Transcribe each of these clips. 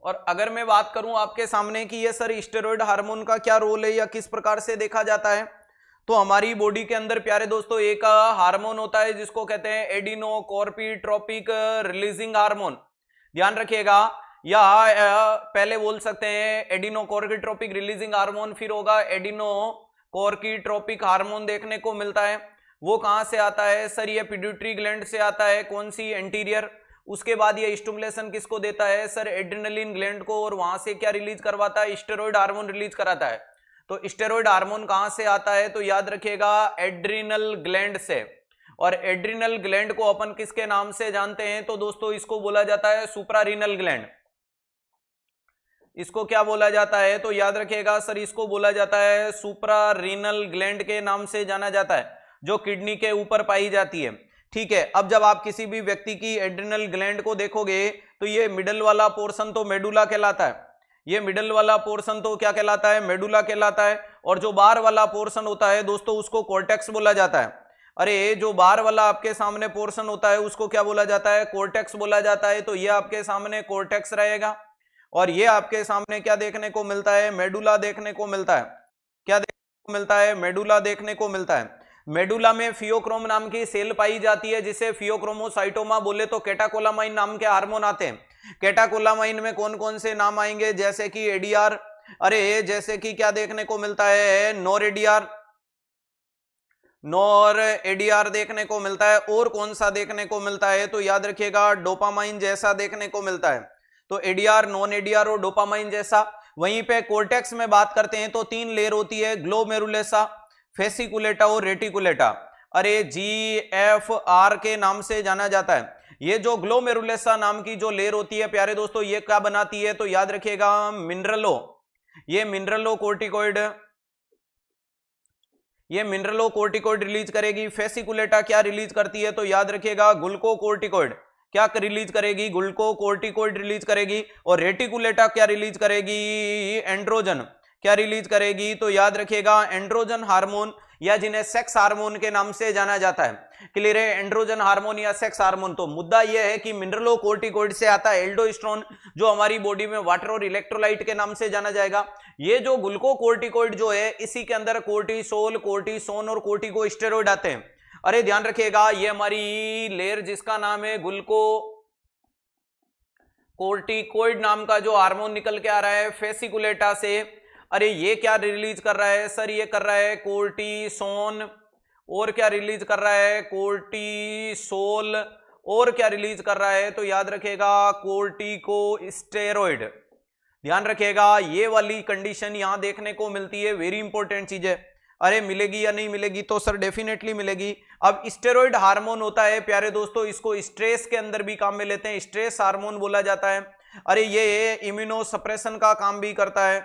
और अगर मैं बात करूं आपके सामने कि ये सर स्टेरॉइड हार्मोन का क्या रोल है या किस प्रकार से देखा जाता है, तो हमारी बॉडी के अंदर प्यारे दोस्तों एक हार्मोन होता है जिसको कहते हैं एडिनोकॉर्टिकोट्रोपिक रिलीजिंग हार्मोन। ध्यान रखिएगा, या पहले बोल सकते हैं एडिनोकॉर्टिकोट्रोपिक रिलीजिंग हार्मोन, फिर होगा एडिनोकॉर्टिकोट्रोपिक हार्मोन देखने को मिलता है। वो कहां से आता है सर? ये पिट्यूटरी ग्लैंड से आता है। कौन सी? एंटीरियर। उसके बाद ये स्टिमुलेशन किसको देता है सर? एड्रेनलिन ग्लैंड को, और वहां से क्या रिलीज करवाता है? स्टेरॉइड हार्मोन रिलीज कराता है। तो स्टेरॉइड हार्मोन कहां से आता है? तो याद रखिएगा एड्रिनल ग्लैंड से। और एड्रिनल ग्लैंड को अपन किसके नाम से जानते हैं? तो दोस्तों इसको बोला जाता है सुप्रारीनल ग्लैंड। इसको क्या बोला जाता है? तो याद रखिएगा सर इसको बोला जाता है सुप्रारीनल ग्लैंड के नाम से जाना जाता है, जो किडनी के ऊपर पाई जाती है। ठीक है, अब जब आप किसी भी व्यक्ति की एड्रिनल ग्लैंड को देखोगे तो ये मिडल वाला पोर्शन तो मेडुला कहलाता है। ये मिडल वाला पोर्शन तो क्या कहलाता है? मेडुला कहलाता है। और जो बाहर वाला पोर्शन होता है दोस्तों उसको कॉर्टेक्स बोला जाता है। अरे जो बाहर वाला आपके सामने पोर्शन होता है उसको क्या बोला जाता है? कॉर्टेक्स बोला जाता है। तो ये आपके सामने कॉर्टेक्स रहेगा। और ये आपके सामने क्या देखने को मिलता है? मेडुला देखने को मिलता है। क्या देखने को मिलता है? मेडुला देखने को मिलता है। मेडुला में फियोक्रोम नाम की सेल पाई जाती है जिसे फियोक्रोमोसाइटोमा बोले। तो कैटाकोलामाइन नाम के हार्मोन आते हैं। कैटाकोलामाइन में कौन कौन से नाम आएंगे? जैसे कि एडीआर, अरे जैसे कि क्या देखने को मिलता है? नॉर एडीआर देखने को मिलता है। और कौन सा देखने को मिलता है? तो याद रखिएगा डोपामाइन जैसा देखने को मिलता है। तो एडीआर, नॉन एडीआर और डोपामाइन जैसा। वहीं पे कोर्टेक्स में बात करते हैं तो 3 लेयर होती है, ग्लोमेरुलेसा, फेसिकुलेटा और रेटिकुलेटा। अरे GFR के नाम से जाना जाता है। ये जो ग्लोमेरुलेसा नाम की जो लेयर होती है प्यारे दोस्तों, ये क्या बनाती है? तो याद रखिएगा ये मिनरलोकोर्टिकोइड रिलीज करेगी। फेसिकुलेटा क्या रिलीज करती है? तो याद रखिएगा ग्लूकोकोर्टिकोइड। क्या रिलीज करेगी? ग्लूकोकोर्टिकोइड रिलीज करेगी। और रेटिकुलेटा क्या रिलीज करेगी? एंड्रोजन। क्या रिलीज करेगी? तो याद रखिएगा एंड्रोजन हार्मोन, या जिन्हें सेक्स हार्मोन के नाम से जाना जाता है। क्लियर है? एंड्रोजन हार्मोन या सेक्स हार्मोन। तो मुद्दा यह है कि मिनरलोकोर्टिकोइड से आता है एल्डोस्टेरोन, जो हमारी बॉडी में वाटर और इलेक्ट्रोलाइट के नाम से जाना जाएगा। ये जो ग्लूकोकोर्टिकोइड जो है इसी के अंदर कोर्टिसोल, कोर्टिसोन और कोर्टिकोस्टेरॉइड आते हैं। अरे ध्यान रखिएगा, ये हमारी लेयर जिसका नाम है ग्लूकोकोर्टिकोइड नाम का जो हार्मोन निकल के आ रहा है फेसिकुलेटा से, अरे ये क्या रिलीज कर रहा है सर? ये कर रहा है कोर्टिसोन। और क्या रिलीज कर रहा है? कोर्टिसोल। और क्या रिलीज कर रहा है? तो याद रखिएगा कोर्टिकोस्टेरॉइड। ध्यान रखिएगा ये वाली कंडीशन यहां देखने को मिलती है। वेरी इंपॉर्टेंट चीज है। अरे मिलेगी या नहीं मिलेगी? तो सर डेफिनेटली मिलेगी। अब स्टेरॉइड हार्मोन होता है प्यारे दोस्तों, इसको स्ट्रेस के अंदर भी काम में लेते हैं, स्ट्रेस हार्मोन बोला जाता है। अरे ये इम्यूनो सप्रेशन का काम भी करता है।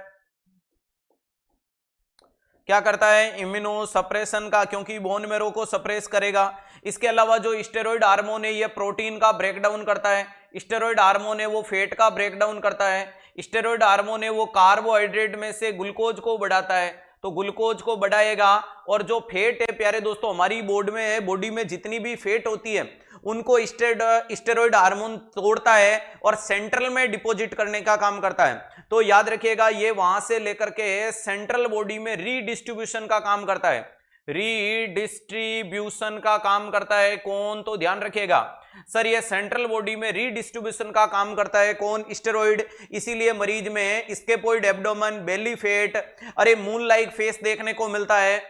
क्या करता है? इम्यूनो सप्रेशन का, क्योंकि बोन मैरो को सप्रेस करेगा। इसके अलावा जो स्टेरॉइड हार्मोन है ये प्रोटीन का ब्रेकडाउन करता है। स्टेरॉइड हार्मोन है वो फैट का ब्रेकडाउन करता है। स्टेरॉइड हार्मोन है वो कार्बोहाइड्रेट में से ग्लूकोज को बढ़ाता है, तो ग्लूकोज को बढ़ाएगा। और जो फैट है प्यारे दोस्तों हमारी बॉडी में जितनी भी फैट होती है उनको स्टेरॉइड हार्मोन तोड़ता है और सेंट्रल में डिपॉजिट करने का काम करता है। तो याद रखिएगा ये वहां से लेकर के सेंट्रल बॉडी में रीडिस्ट्रीब्यूशन का काम करता है। रीडिस्ट्रीब्यूशन का काम करता है कौन? तो ध्यान रखिएगा सर ये सेंट्रल बॉडी में रीडिस्ट्रीब्यूशन का काम करता है कौन? स्टेरॉइड। इसीलिए मरीज में स्केपोइड एब्डोमेन, बेली फैट, अरे मून लाइक फेस देखने को मिलता है।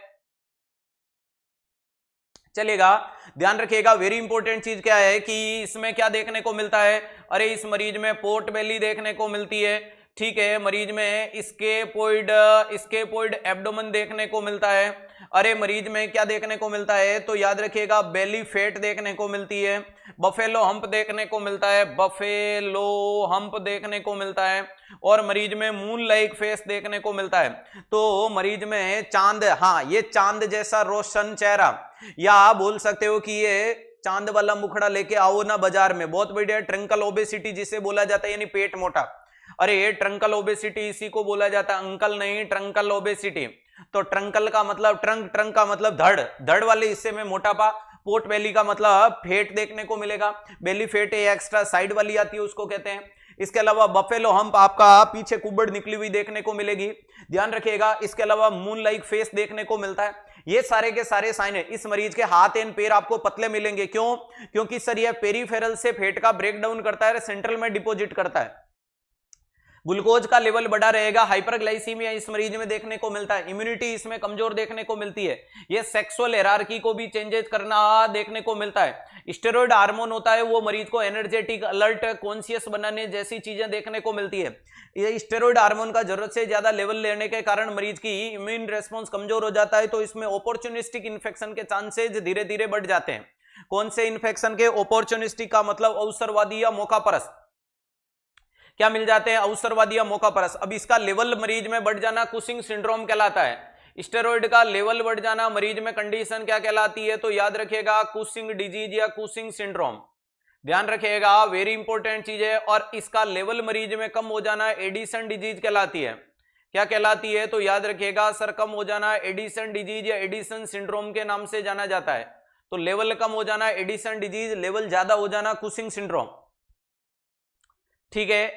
चलेगा, ध्यान रखिएगा वेरी इंपॉर्टेंट चीज क्या है कि इसमें क्या देखने को मिलता है? अरे इस मरीज में पोर्ट बेली देखने को मिलती है। ठीक है, मरीज में स्केपोइड एब्डोमेन देखने को मिलता है। अरे मरीज में क्या देखने को मिलता है? तो याद रखिएगा बेली फैट देखने को मिलती है। बफेलो हम्प देखने को मिलता है, बफेलो हम्प देखने को मिलता है। और मरीज में मून लाइक फेस देखने को मिलता है। तो मरीज में चांद, हाँ ये चांद जैसा रोशन चेहरा, या आप बोल सकते हो कि ये चांद वाला मुखड़ा लेके आओ ना बाजार में, बहुत बढ़िया। ट्रंकल ओबेसिटी जिसे बोला जाता है, यानी पेट मोटा। अरे ये ट्रंकल ओबेसिटी इसी को बोला जाता है, अंकल नहीं, ट्रंकल ओबेसिटी। तो ट्रंकल का मतलब ट्रंक का मतलब धड़ वाले हिस्से में मोटापा। पोर्ट बेली का मतलब फेट देखने को मिलेगा। बेली फेट एक्स्ट्रा साइड वाली आती है उसको कहते हैं। इसके अलावा बफेलो हम्प आपका पीछे कुबड़ निकली हुई देखने को मिलेगी, ध्यान रखिएगा। इसके अलावा मून लाइक फेस देखने को मिलता है। ये सारे के सारे साइन है। इस मरीज के हाथ एंड पैर आपको पतले मिलेंगे, क्यों? क्योंकि सर यह पेरिफेरल से फैट का ब्रेकडाउन करता है, सेंट्रल में डिपॉजिट करता है। ग्लूकोज का लेवल बढ़ा रहेगा, हाइपरग्लाइसीमिया इस मरीज में देखने को मिलता है, इम्यूनिटी इसमें कमजोर देखने को मिलती है। ये सेक्सुअल हायरार्की को भी चेंजेस करना देखने को मिलता है। स्टेरॉइड हार्मोन होता है वो मरीज को एनर्जेटिक, अलर्ट, कॉन्शियस बनाने जैसी चीजें देखने को मिलती है। ये स्टेरॉइड हार्मोन का जरूरत से ज्यादा लेवल लेने के कारण मरीज की इम्यून रेस्पॉन्स कमजोर हो जाता है, तो इसमें अपॉर्चुनिस्टिक इन्फेक्शन के चांसेज धीरे धीरे बढ़ जाते हैं। कौन से इन्फेक्शन के? अपॉर्चुनिस्टिक का मतलब अवसरवादी या मौकापरस्त। क्या मिल जाते हैं? अवसरवादी या मौकापरस्त। अब इसका लेवल मरीज में बढ़ जाना कुशिंग सिंड्रोम कहलाता है। स्टेरॉइड का लेवल बढ़ जाना मरीज में कंडीशन क्या कहलाती है? तो याद रखिएगा कुशिंग डिजीज या कुशिंग सिंड्रोम, ध्यान रखिएगा, वेरी इंपॉर्टेंट चीज है। और इसका लेवल मरीज में कम हो जाना एडिसन डिजीज कहलाती है। क्या कहलाती है? तो याद रखिएगा सर, कम हो जाना एडिसन डिजीज या एडिसन सिंड्रोम के नाम से जाना जाता है। तो लेवल कम हो जाना एडिसन डिजीज, लेवल ज्यादा हो जाना कुशिंग सिंड्रोम, ठीक है।